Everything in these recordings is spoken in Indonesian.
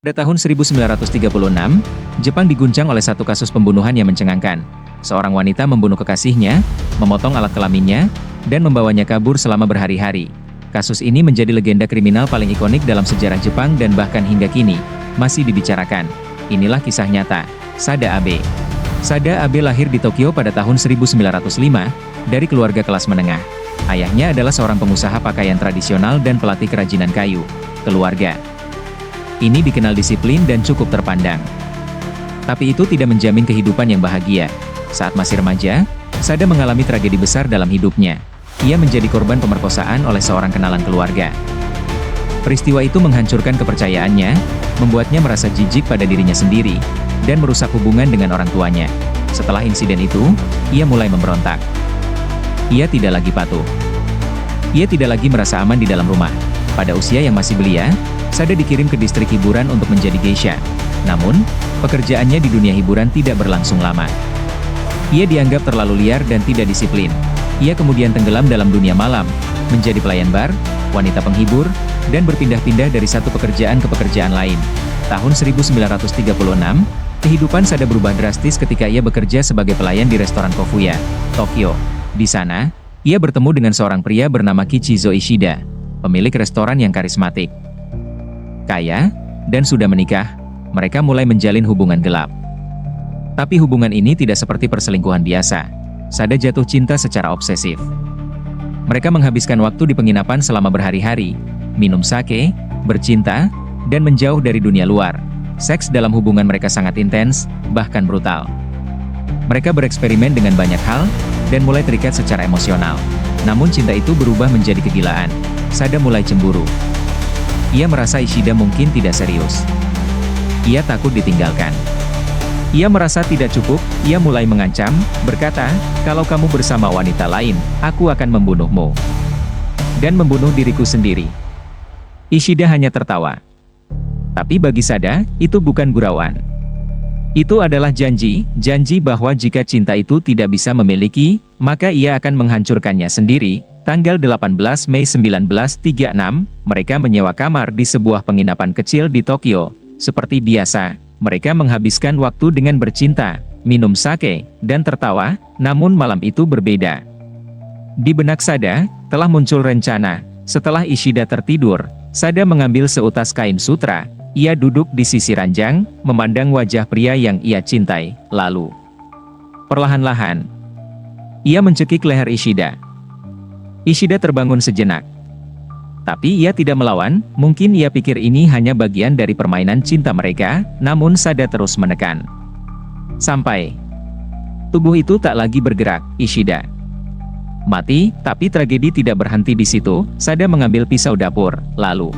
Pada tahun 1936, Jepang diguncang oleh satu kasus pembunuhan yang mencengangkan. Seorang wanita membunuh kekasihnya, memotong alat kelaminnya, dan membawanya kabur selama berhari-hari. Kasus ini menjadi legenda kriminal paling ikonik dalam sejarah Jepang dan bahkan hingga kini, masih dibicarakan. Inilah kisah nyata, Sada Abe. Sada Abe lahir di Tokyo pada tahun 1905, dari keluarga kelas menengah. Ayahnya adalah seorang pengusaha pakaian tradisional dan pelatih kerajinan kayu. Keluarga ini dikenal disiplin dan cukup terpandang. Tapi itu tidak menjamin kehidupan yang bahagia. Saat masih remaja, Sada mengalami tragedi besar dalam hidupnya. Ia menjadi korban pemerkosaan oleh seorang kenalan keluarga. Peristiwa itu menghancurkan kepercayaannya, membuatnya merasa jijik pada dirinya sendiri, dan merusak hubungan dengan orang tuanya. Setelah insiden itu, ia mulai memberontak. Ia tidak lagi patuh. Ia tidak lagi merasa aman di dalam rumah. Pada usia yang masih belia, Sada dikirim ke distrik hiburan untuk menjadi geisha. Namun, pekerjaannya di dunia hiburan tidak berlangsung lama. Ia dianggap terlalu liar dan tidak disiplin. Ia kemudian tenggelam dalam dunia malam, menjadi pelayan bar, wanita penghibur, dan berpindah-pindah dari satu pekerjaan ke pekerjaan lain. Tahun 1936, kehidupan Sada berubah drastis ketika ia bekerja sebagai pelayan di restoran Kofuya, Tokyo. Di sana, ia bertemu dengan seorang pria bernama Kichizo Ishida, pemilik restoran yang karismatik. Kaya, dan sudah menikah, mereka mulai menjalin hubungan gelap. Tapi hubungan ini tidak seperti perselingkuhan biasa. Sada jatuh cinta secara obsesif. Mereka menghabiskan waktu di penginapan selama berhari-hari, minum sake, bercinta, dan menjauh dari dunia luar. Seks dalam hubungan mereka sangat intens, bahkan brutal. Mereka bereksperimen dengan banyak hal, dan mulai terikat secara emosional. Namun cinta itu berubah menjadi kegilaan. Sada mulai cemburu. Ia merasa Ishida mungkin tidak serius. Ia takut ditinggalkan. Ia merasa tidak cukup, ia mulai mengancam, berkata, "Kalau kamu bersama wanita lain, aku akan membunuhmu. Dan membunuh diriku sendiri." Ishida hanya tertawa. Tapi bagi Sada, itu bukan gurauan. Itu adalah janji bahwa jika cinta itu tidak bisa memiliki, maka ia akan menghancurkannya sendiri. Tanggal 18 Mei 1936, mereka menyewa kamar di sebuah penginapan kecil di Tokyo. Seperti biasa, mereka menghabiskan waktu dengan bercinta, minum sake, dan tertawa, namun malam itu berbeda. Di benak Sada, telah muncul rencana. Setelah Ishida tertidur, Sada mengambil seutas kain sutra. Ia duduk di sisi ranjang, memandang wajah pria yang ia cintai, lalu perlahan-lahan, ia mencekik leher Ishida. Ishida terbangun sejenak. Tapi ia tidak melawan, mungkin ia pikir ini hanya bagian dari permainan cinta mereka, namun Sada terus menekan. Sampai tubuh itu tak lagi bergerak, Ishida mati, tapi tragedi tidak berhenti di situ. Sada mengambil pisau dapur, lalu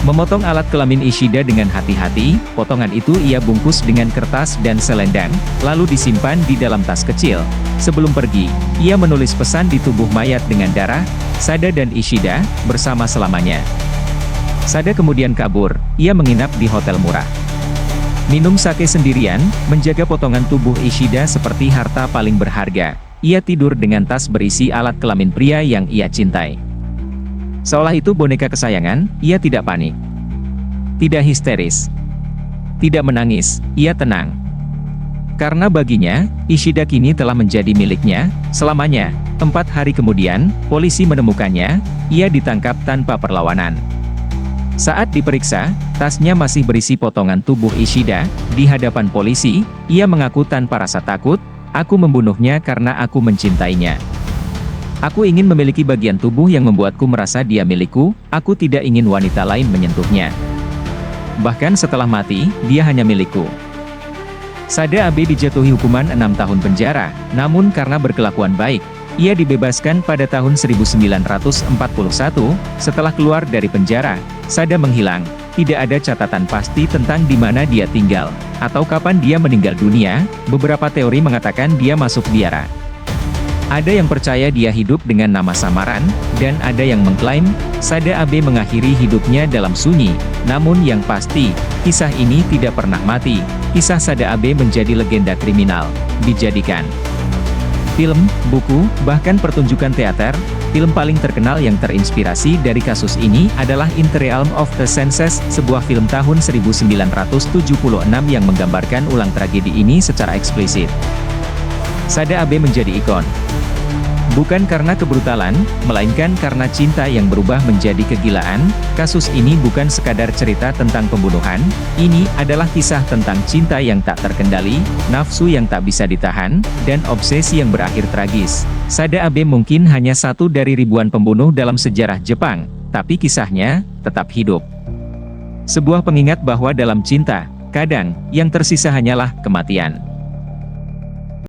memotong alat kelamin Ishida dengan hati-hati. Potongan itu ia bungkus dengan kertas dan selendang, lalu disimpan di dalam tas kecil. Sebelum pergi, ia menulis pesan di tubuh mayat dengan darah, "Sada dan Ishida, bersama selamanya." Sada kemudian kabur, ia menginap di hotel murah. Minum sake sendirian, menjaga potongan tubuh Ishida seperti harta paling berharga. Ia tidur dengan tas berisi alat kelamin pria yang ia cintai. Seolah itu boneka kesayangan, ia tidak panik. Tidak histeris. Tidak menangis, ia tenang. Karena baginya, Ishida kini telah menjadi miliknya, selamanya. 4 hari kemudian, polisi menemukannya, ia ditangkap tanpa perlawanan. Saat diperiksa, tasnya masih berisi potongan tubuh Ishida. Di hadapan polisi, ia mengaku tanpa rasa takut, "Aku membunuhnya karena aku mencintainya. Aku ingin memiliki bagian tubuh yang membuatku merasa dia milikku, aku tidak ingin wanita lain menyentuhnya. Bahkan setelah mati, dia hanya milikku." Sada Abe dijatuhi hukuman 6 tahun penjara, namun karena berkelakuan baik, ia dibebaskan pada tahun 1941. Setelah keluar dari penjara, Sada menghilang. Tidak ada catatan pasti tentang di mana dia tinggal, atau kapan dia meninggal dunia. Beberapa teori mengatakan dia masuk biara. Ada yang percaya dia hidup dengan nama samaran, dan ada yang mengklaim, Sada Abe mengakhiri hidupnya dalam sunyi. Namun yang pasti, kisah ini tidak pernah mati. Kisah Sada Abe menjadi legenda kriminal, dijadikan Film, buku, bahkan pertunjukan teater, film paling terkenal yang terinspirasi dari kasus ini adalah In the Realm of the Senses, sebuah film tahun 1976 yang menggambarkan ulang tragedi ini secara eksplisit. Sada Abe menjadi ikon. Bukan karena kebrutalan, melainkan karena cinta yang berubah menjadi kegilaan. Kasus ini bukan sekadar cerita tentang pembunuhan, ini adalah kisah tentang cinta yang tak terkendali, nafsu yang tak bisa ditahan, dan obsesi yang berakhir tragis. Sada Abe mungkin hanya satu dari ribuan pembunuh dalam sejarah Jepang, tapi kisahnya tetap hidup. Sebuah pengingat bahwa dalam cinta, kadang yang tersisa hanyalah kematian.